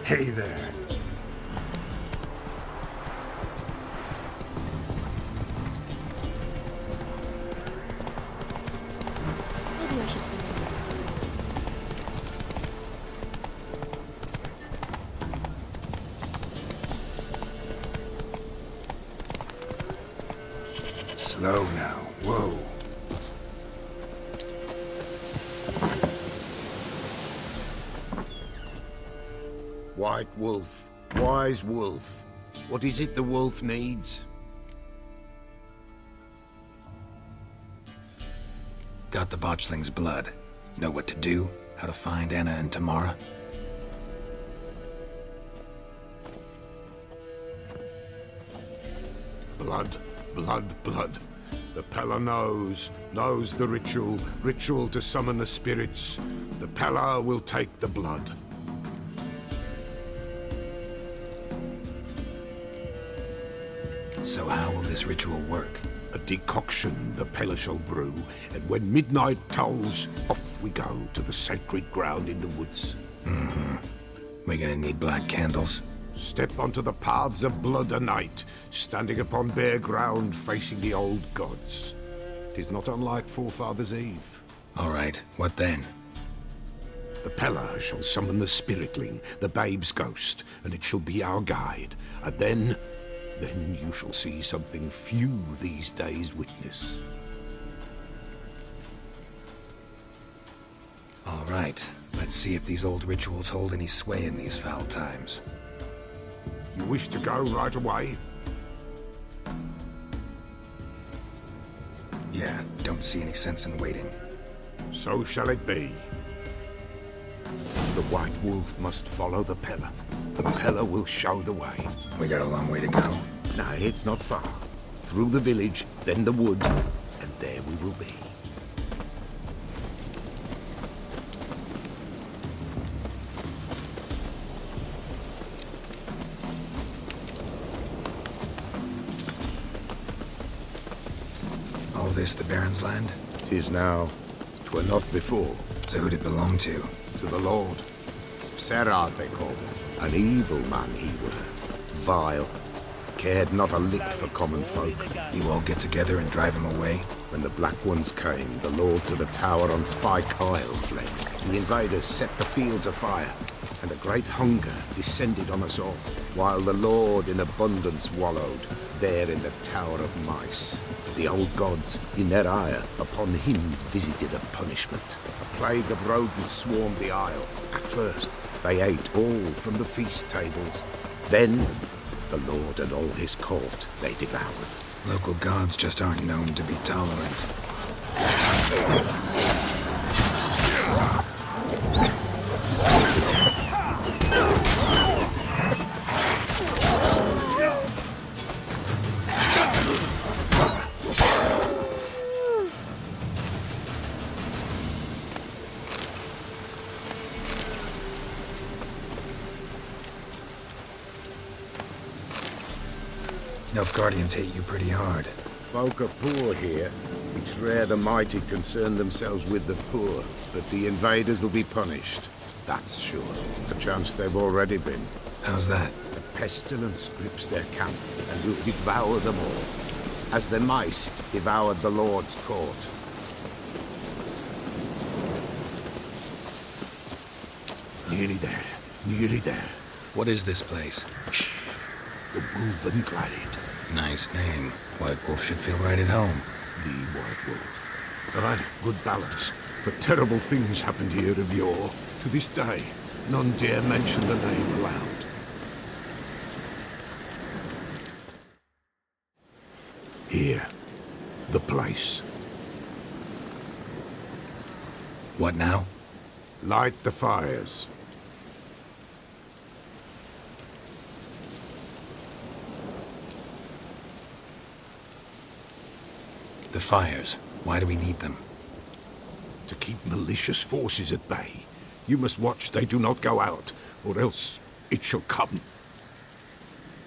Hey there. Maybe I should send a note. Slow now. Whoa. White wolf, wise wolf. What is it the wolf needs? Got the botchling's blood. Know what to do? How to find Anna and Tamara? Blood, blood, blood. The Pella knows the ritual to summon the spirits. The Pella will take the blood. So how will this ritual work? A decoction the Pella shall brew, and when midnight tolls, off we go to the sacred ground in the woods. We gonna need black candles? Step onto the paths of blood a night, standing upon bare ground facing the old gods. 'Tis not unlike Forefathers' Eve. Alright, what then? The Pella shall summon the spiritling, the babe's ghost, and it shall be our guide. And then you shall see something few these days witness. Alright, let's see if these old rituals hold any sway in these foul times. You wish to go right away? Yeah, don't see any sense in waiting. So shall it be. The White Wolf must follow the Pella. The Pella will show the way. We got a long way to go. No, it's not far. Through the village, then the wood, and there we will be. All this the Baron's land? 'Tis now. 'Twere not before. So who'd it belong to? To the Lord. Serad they called him. An evil man he were. Vile. Cared not a lick for common folk. You all get together and drive him away? When the Black Ones came, the Lord to the tower on Fyke Isle fled. The invaders set the fields afire, and a great hunger descended on us all, while the Lord in abundance wallowed, there in the Tower of Mice. The old gods, in their ire, upon him visited a punishment. A plague of rodents swarmed the isle. At first, they ate all from the feast tables. Then, the Lord and all his court they devoured. Local gods just aren't known to be tolerant. Nilfgaardians hate you pretty hard. Folk are poor here. It's rare the mighty concern themselves with the poor, but the invaders will be punished. That's sure. Perchance they've already been. How's that? The pestilence grips their camp and will devour them all, as the mice devoured the Lord's court. Nearly there. Nearly there. What is this place? Shh. The Wolven Glade. Nice name. White Wolf should feel right at home. The White Wolf. Aye, good balance. For terrible things happened here of yore. To this day, none dare mention the name aloud. Here, the place. What now? Light the fires. The fires. Why do we need them? To keep malicious forces at bay. You must watch they do not go out, or else it shall come.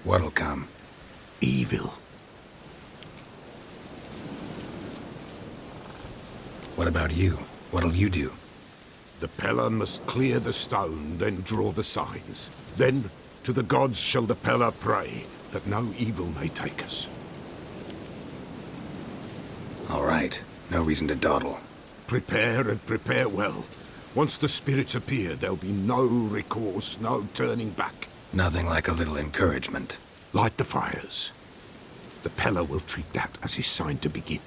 What'll come? Evil. What about you? What'll you do? The Pella must clear the stone, then draw the signs. Then to the gods shall the Pella pray, that no evil may take us. All right. No reason to dawdle. Prepare and prepare well. Once the spirits appear, there'll be no recourse, no turning back. Nothing like a little encouragement. Light the fires. The Pella will treat that as his sign to begin.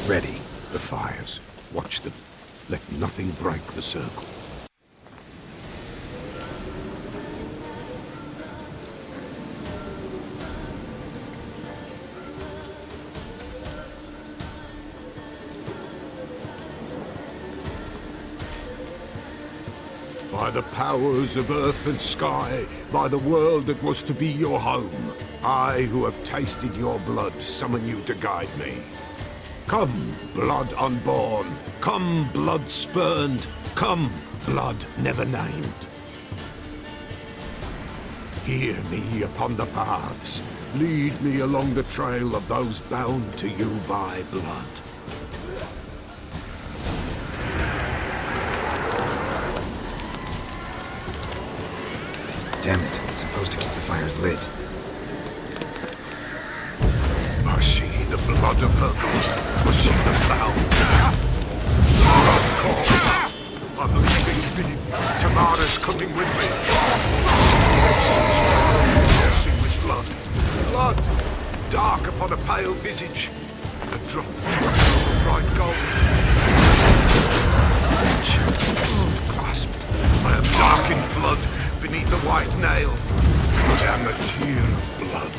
Ready. The fires. Watch them. Let nothing break the circle. By the powers of earth and sky, by the world that was to be your home, I, who have tasted your blood, summon you to guide me. Come, blood unborn. Come, blood spurned. Come, blood never named. Hear me upon the paths. Lead me along the trail of those bound to you by blood. Damn it. Supposed to keep the fires lit. I see the blood of her blood. I see the bound. Blood calls. I'm a living spinning. Tamara's coming with me. Nursing with blood. Blood. Dark upon a pale visage. A drop of bright gold. Stench. Clasped. I am dark in blood beneath the white nail. I am a tear of blood.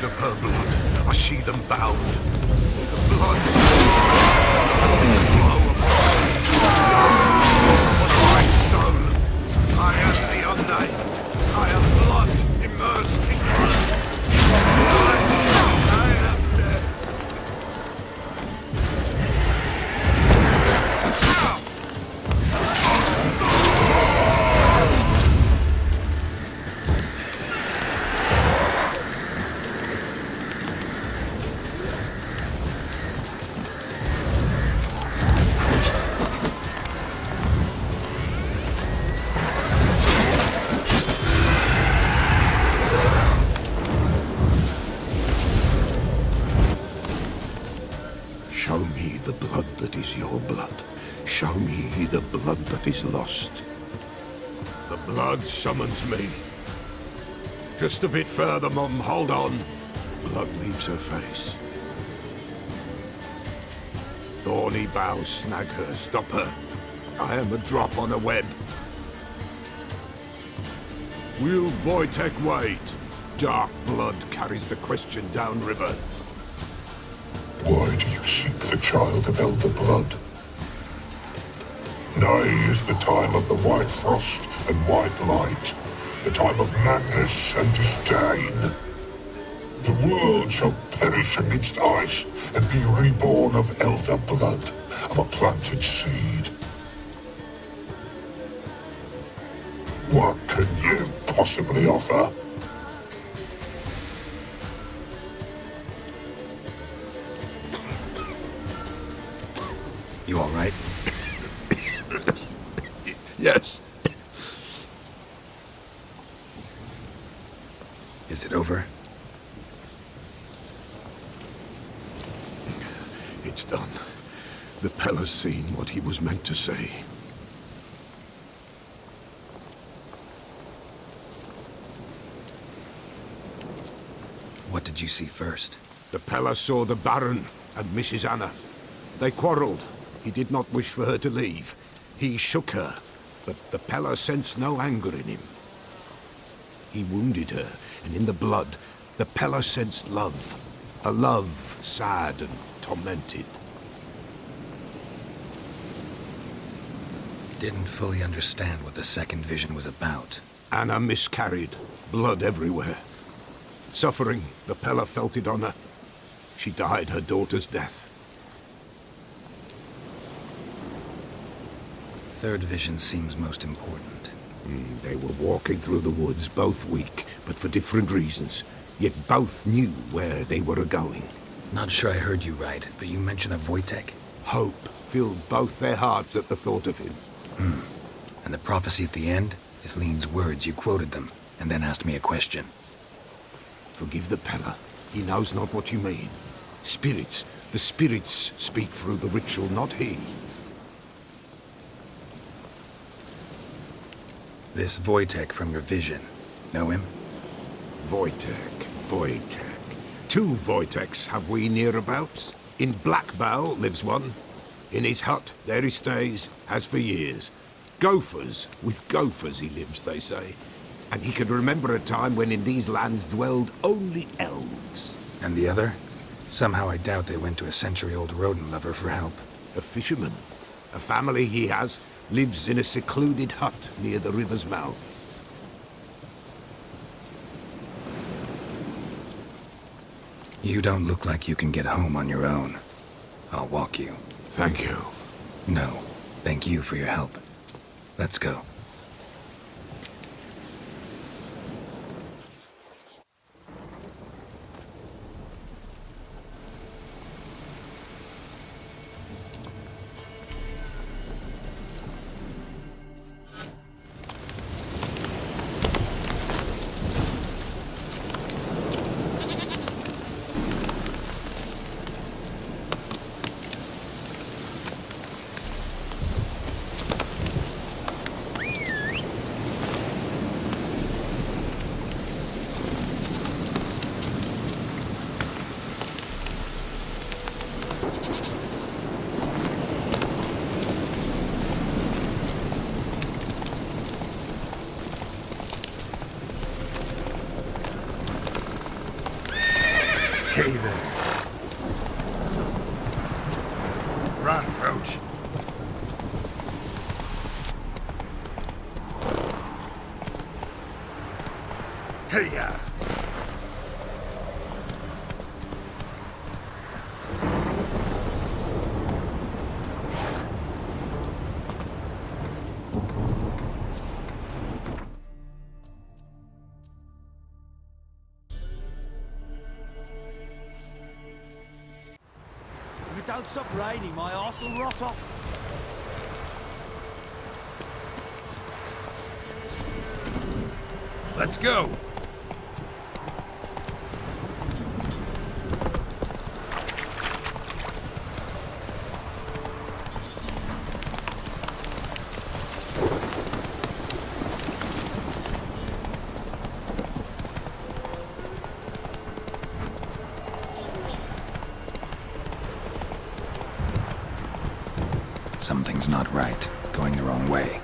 Of her blood, I see them bound. The blood flow upon a white stone. I am the unnamed. I am blood immersed in blood. I am dead. Show me the blood that is your blood. Show me the blood that is lost. The blood summons me. Just a bit further, Mum. Hold on. Blood leaves her face. Thorny boughs snag her. Stop her. I am a drop on a web. Will Wojtek wait? Dark blood carries the question downriver. Why do you seek the child of Elder Blood? Nigh is the time of the white frost and white light, the time of madness and disdain. The world shall perish amidst ice and be reborn of Elder Blood, of a planted seed. What can you possibly offer? You all right? Yes. Is it over? It's done. The Pella's seen what he was meant to see. What did you see first? The Pella saw the Baron and Mrs. Anna. They quarreled. He did not wish for her to leave. He shook her, but the Pella sensed no anger in him. He wounded her, and in the blood, the Pella sensed love. A love sad and tormented. Didn't fully understand what the second vision was about. Anna miscarried, blood everywhere. Suffering, the Pella felt it on her. She died her daughter's death. Third vision seems most important. They were walking through the woods, both weak, but for different reasons. Yet both knew where they were going. Not sure I heard you right, but you mentioned a Wojtek. Hope filled both their hearts at the thought of him. And the prophecy at the end? Ithlin's words, you quoted them, and then asked me a question. Forgive the Pella. He knows not what you mean. Spirits. The spirits speak through the ritual, not he. This Wojtek from your vision. Know him? Wojtek. Two Wojteks have we nearabouts. In Blackbow lives one. In his hut, there he stays, has for years. Gophers, with gophers he lives, they say. And he can remember a time when in these lands dwelled only elves. And the other? Somehow I doubt they went to a century-old rodent lover for help. A fisherman. A family he has, lives in a secluded hut near the river's mouth. You don't look like you can get home on your own. I'll walk you. Thank you. No, thank you for your help. Let's go. Hey there. Run, Roach. Hey-ya! If it don't stop raining, my arse will rot off. Let's go! Something's not right. Going the wrong way.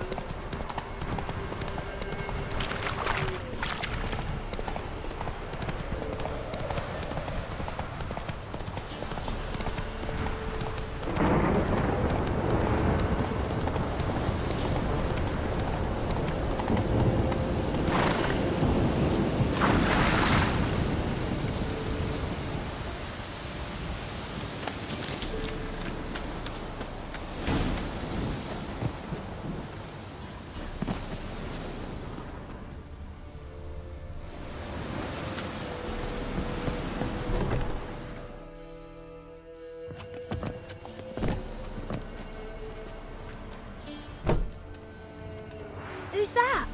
Who's that?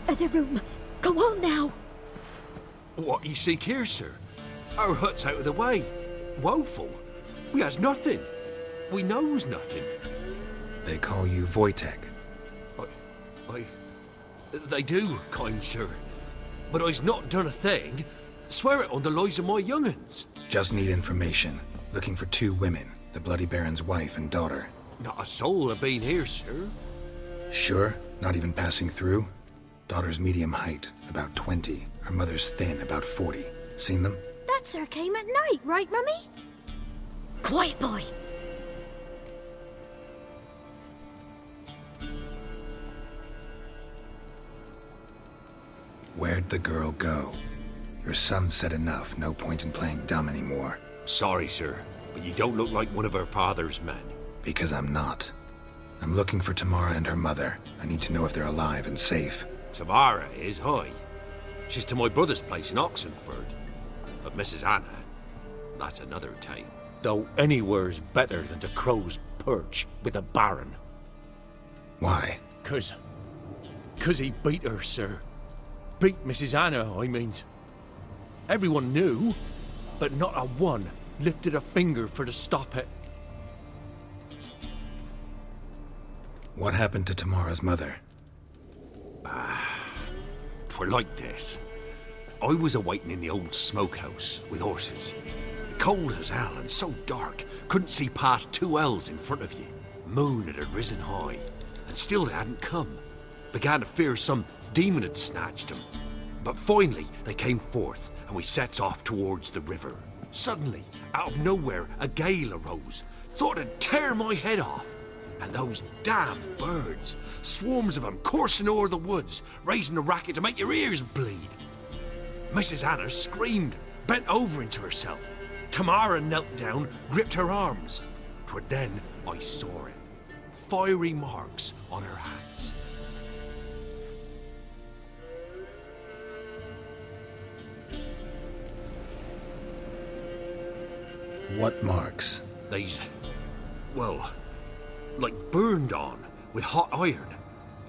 Other room. Go on now. What you seek here, sir? Our hut's out of the way. Woeful. We has nothing. We knows nothing. They call you Wojtek. They do, kind sir. But I's not done a thing. Swear it on the lives of my young'uns. Just need information. Looking for two women. The Bloody Baron's wife and daughter. Not a soul have been here, sir. Sure? Not even passing through? Daughter's medium height, about 20. Her mother's thin, about 40. Seen them? That's her came at night, right, Mummy? Quiet, boy. Where'd the girl go? Your son said enough. No point in playing dumb anymore. Sorry, sir, but you don't look like one of her father's men. Because I'm not. I'm looking for Tamara and her mother. I need to know if they're alive and safe. Tamara is, hi. She's to my brother's place in Oxenford. But Mrs. Anna, that's another tale. Though anywhere's better than to Crow's Perch with a baron. Why? 'Cause he beat her, sir. Beat Mrs. Anna, I mean. Everyone knew, but not a one lifted a finger for to stop it. What happened to Tamara's mother? 'Twere like this. I was awaiting in the old smokehouse with horses. Cold as hell and so dark, couldn't see past 2 ells in front of you. Moon had risen high, and still they hadn't come. Began to fear some demon had snatched them. But finally they came forth, and we sets off towards the river. Suddenly, out of nowhere, a gale arose. Thought it'd tear my head off. And those damn birds, swarms of them coursing o'er the woods, raising a racket to make your ears bleed. Mrs. Anna screamed, bent over into herself. Tamara knelt down, gripped her arms. 'Twere then I saw it. Fiery marks on her hands. What marks? These, well, like burned on with hot iron.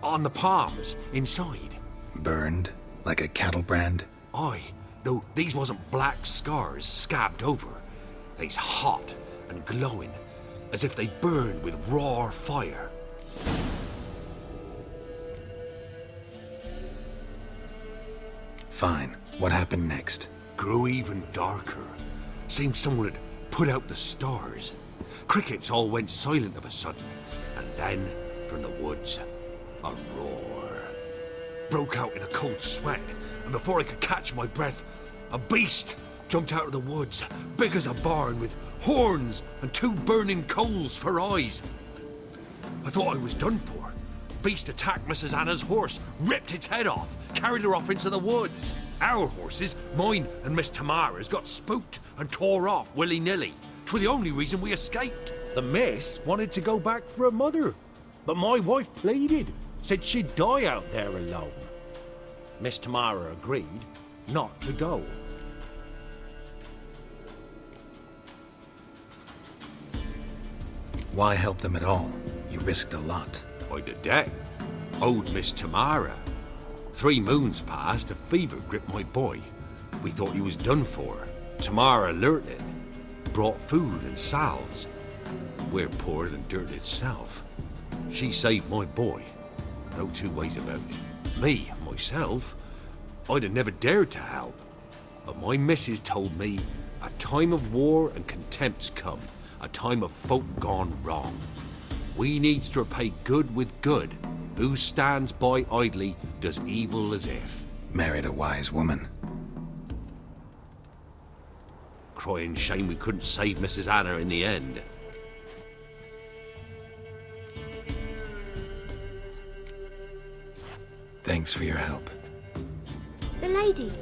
On the palms, inside. Burned? Like a cattle brand? Aye, though these wasn't black scars scabbed over. They's hot and glowing, as if they burned with raw fire. Fine. What happened next? Grew even darker. Seemed someone had put out the stars. Crickets all went silent of a sudden, and then, from the woods, a roar. Broke out in a cold sweat, and before I could catch my breath, a beast jumped out of the woods, big as a barn, with horns and 2 burning coals for eyes. I thought I was done for. Beast attacked Mrs. Anna's horse, ripped its head off, carried her off into the woods. Our horses, mine and Miss Tamara's, got spooked and tore off willy-nilly. 'Twere the only reason we escaped. The miss wanted to go back for her mother, but my wife pleaded, said she'd die out there alone. Miss Tamara agreed not to go. Why help them at all? You risked a lot. By the debt, owed Miss Tamara. 3 moons passed, a fever gripped my boy. We thought he was done for. Tamara learnt it, brought food and salves. We're poorer than dirt itself. She saved my boy. No 2 ways about it. Me, myself, I'd have never dared to help. But my missus told me a time of war and contempt's come, a time of folk gone wrong. We needs to repay good with good. Who stands by idly does evil as if. Married a wise woman. Crying shame we couldn't save Mrs. Anna in the end. Thanks for your help. The lady.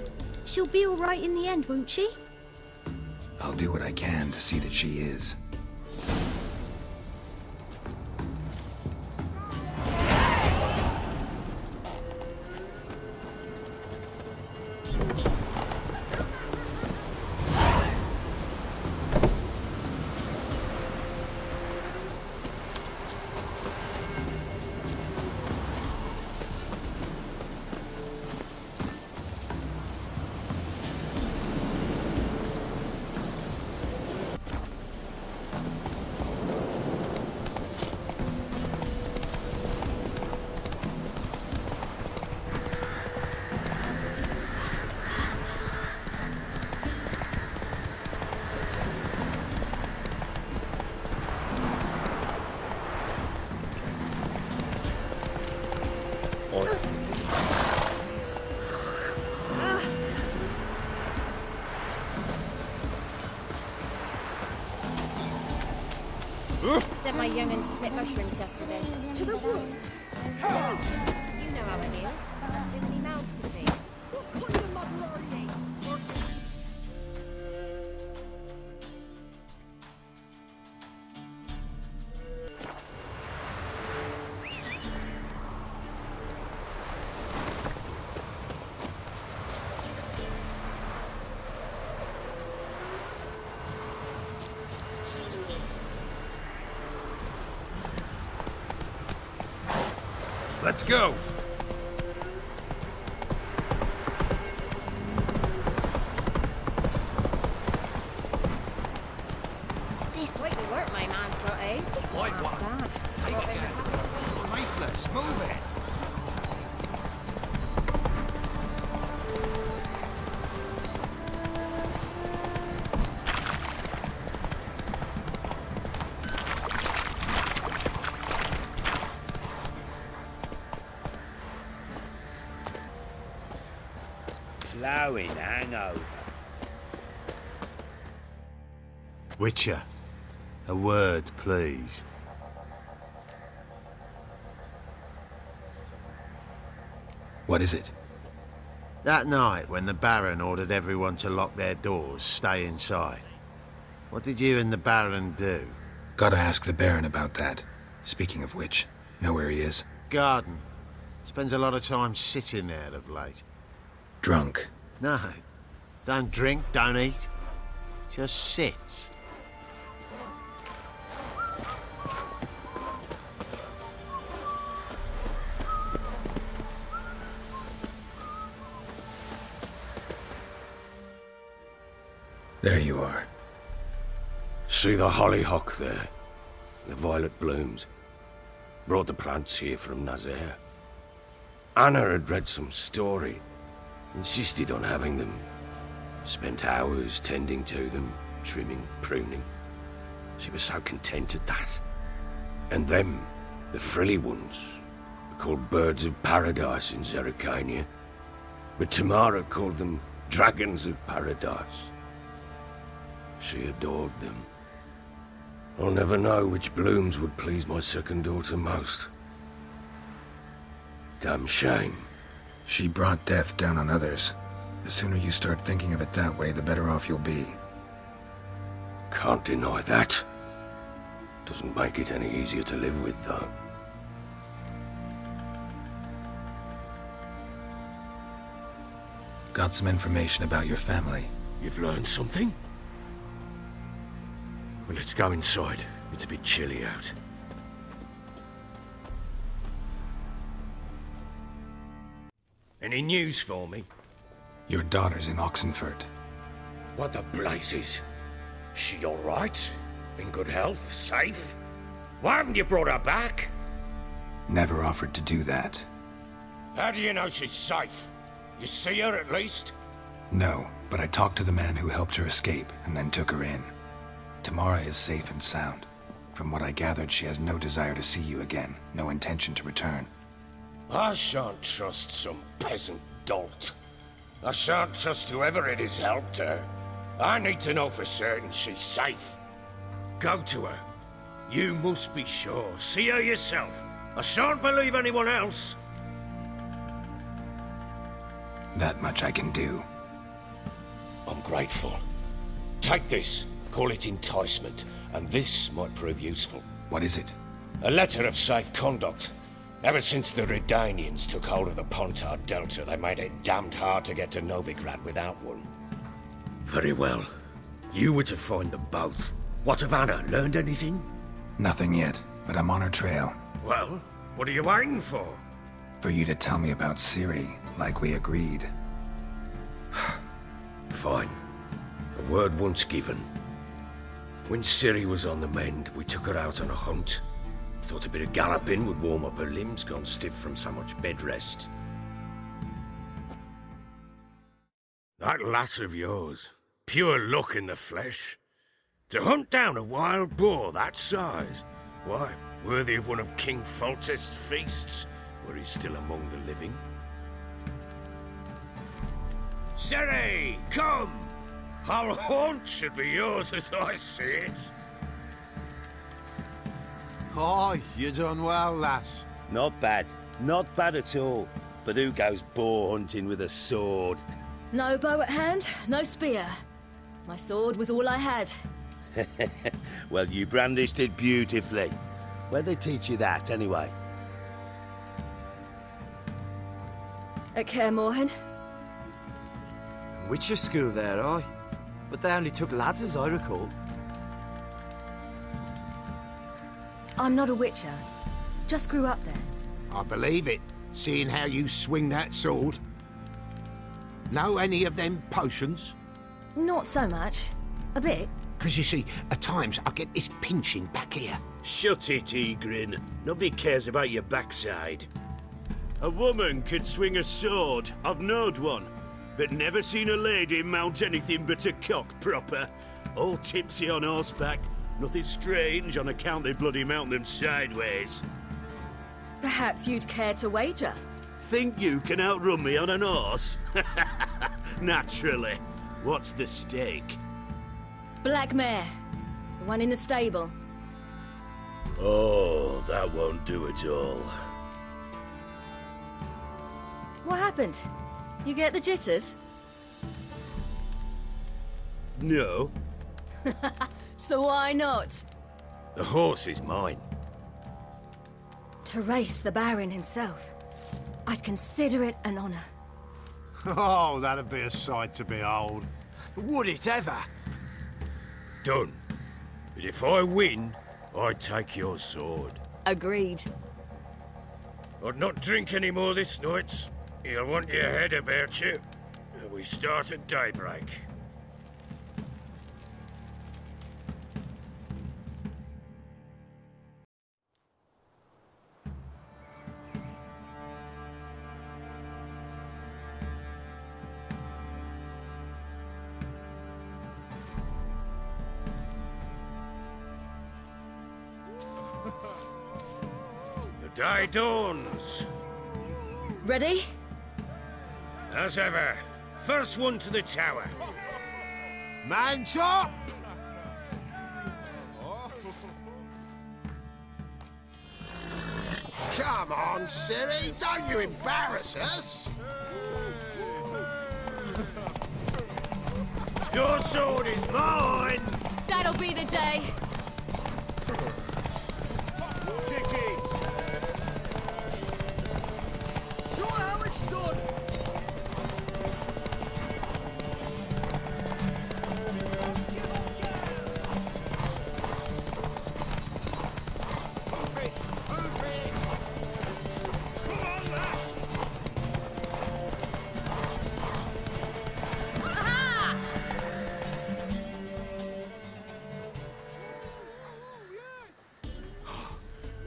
She'll be all right in the end, won't she? I'll do what I can to see that she is. Sent my young'uns to pick mushrooms yesterday. To the woods? You know how it is. Not too many mouths to feed. What kind of mother are ye? Let's go! This way to work, my man's got out. This Right is one. bad. Take it down. Lifeless, move it! Ploughing hangover. Witcher, a word, please. What is it? That night when the Baron ordered everyone to lock their doors, stay inside. What did you and the Baron do? Gotta ask the Baron about that. Speaking of which, know where he is? Garden. Spends a lot of time sitting there of late. Drunk. No. Don't drink, don't eat. Just sits. There you are. See the hollyhock there? The violet blooms. Brought the plants here from Nazaire. Anna had read some story. Insisted on having them. Spent hours tending to them, trimming, pruning. She was so content at that. And them, the frilly ones, are called birds of paradise in Zerrikania. But Tamara called them dragons of paradise. She adored them. I'll never know which blooms would please my second daughter most. Damn shame. She brought death down on others. The sooner you start thinking of it that way, the better off you'll be. Can't deny that. Doesn't make it any easier to live with, though. Got some information about your family. You've learned something? Well, let's go inside. It's a bit chilly out. Any news for me? Your daughter's in Oxenfurt. What the blazes? She all right? In good health? Safe? Why haven't you brought her back? Never offered to do that. How do you know she's safe? You see her at least? No, but I talked to the man who helped her escape and then took her in. Tamara is safe and sound. From what I gathered, she has no desire to see you again, no intention to return. I shan't trust some peasant dolt. I shan't trust whoever it is helped her. I need to know for certain she's safe. Go to her. You must be sure. See her yourself. I shan't believe anyone else. That much I can do. I'm grateful. Take this. Call it enticement, and this might prove useful. What is it? A letter of safe conduct. Ever since the Redanians took hold of the Pontar Delta, they made it damned hard to get to Novigrad without one. Very well. You were to find them both. What of Anna? Learned anything? Nothing yet, but I'm on her trail. Well, what are you waiting for? For you to tell me about Ciri, like we agreed. Fine. A word once given. When Ciri was on the mend, we took her out on a hunt. Thought a bit of galloping would warm up her limbs, gone stiff from so much bed rest. That lass of yours, pure luck in the flesh. To hunt down a wild boar that size, why, worthy of one of King Foltest's feasts, where he's still among the living. Ciri, come! Our haunt should be yours as I see it. Oh, you done well, lass. Not bad. Not bad at all. But who goes boar hunting with a sword? No bow at hand, no spear. My sword was all I had. Well, you brandished it beautifully. Where'd they teach you that, anyway? At Kaer Morhen. Witcher school there, aye. But they only took lads, as I recall. I'm not a witcher. Just grew up there. I believe it, seeing how you swing that sword. Know any of them potions? Not so much. A bit. Because you see, at times I get this pinching back here. Shut it, Egrin. Nobody cares about your backside. A woman could swing a sword. I've knowed one. But never seen a lady mount anything but a cock proper. All tipsy on horseback. Nothing strange on account they bloody mount them sideways. Perhaps you'd care to wager? Think you can outrun me on an horse? Naturally. What's the stake? Black mare. The one in the stable. Oh, that won't do it all. What happened? You get the jitters? No. So why not? The horse is mine. To race the Baron himself. I'd consider it an honor. Oh, that'd be a sight to behold. Would it ever? Done. But if I win, I take your sword. Agreed. I'd not drink any more this night. You'll want your head about you. We start at daybreak. The day dawns. Ready? As ever, first one to the tower. Man chop! Come on, Siri, don't you embarrass us! Your sword is mine! That'll be the day. Kick it! Show how it's done!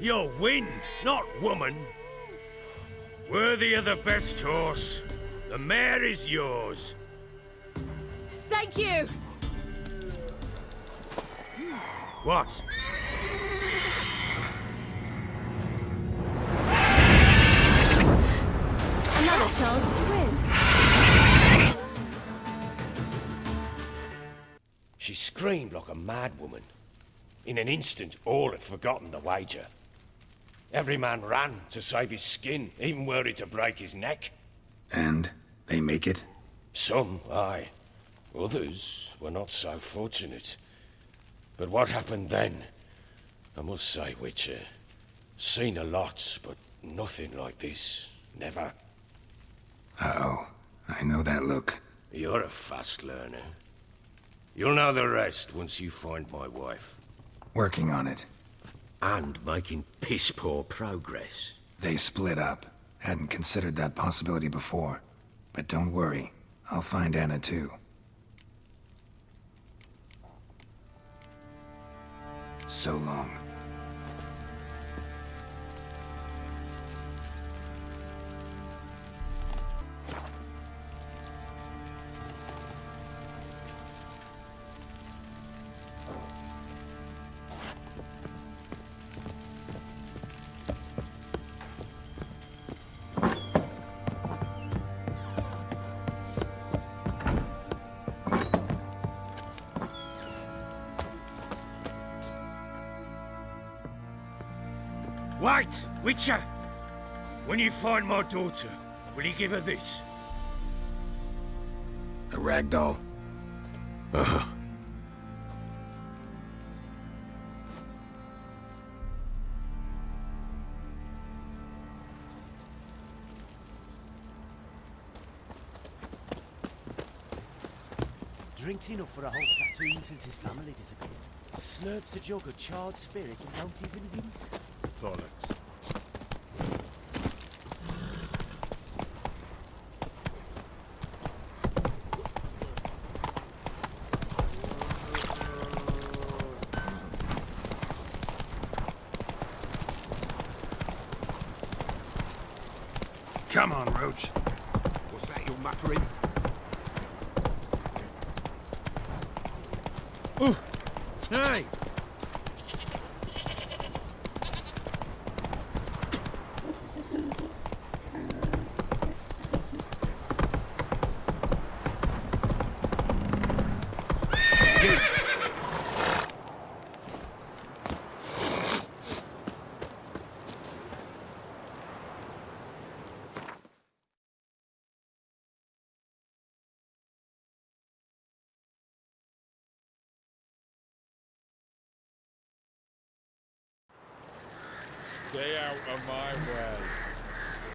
You're wind, not woman. Worthy of the best horse. The mare is yours. Thank you. What? Another chance to win. She screamed like a mad woman. In an instant, all had forgotten the wager. Every man ran to save his skin, even were it to break his neck. And they make it? Some, aye. Others were not so fortunate. But what happened then? I must say, Witcher, seen a lot, but nothing like this. Never. Uh-oh. I know that look. You're a fast learner. You'll know the rest once you find my wife. Working on it. And making piss-poor progress. They split up. Hadn't considered that possibility before. But don't worry. I'll find Anna too. So long. Wait, Witcher! When you find my daughter, will you give her this? A rag doll? Uh-huh. Drinks enough for a whole platoon since his family disappeared. Slurps a jug of charred spirit and don't even wince. Bollocks. Come on, Roach. What's that you're muttering? Hey! Stay out of my way.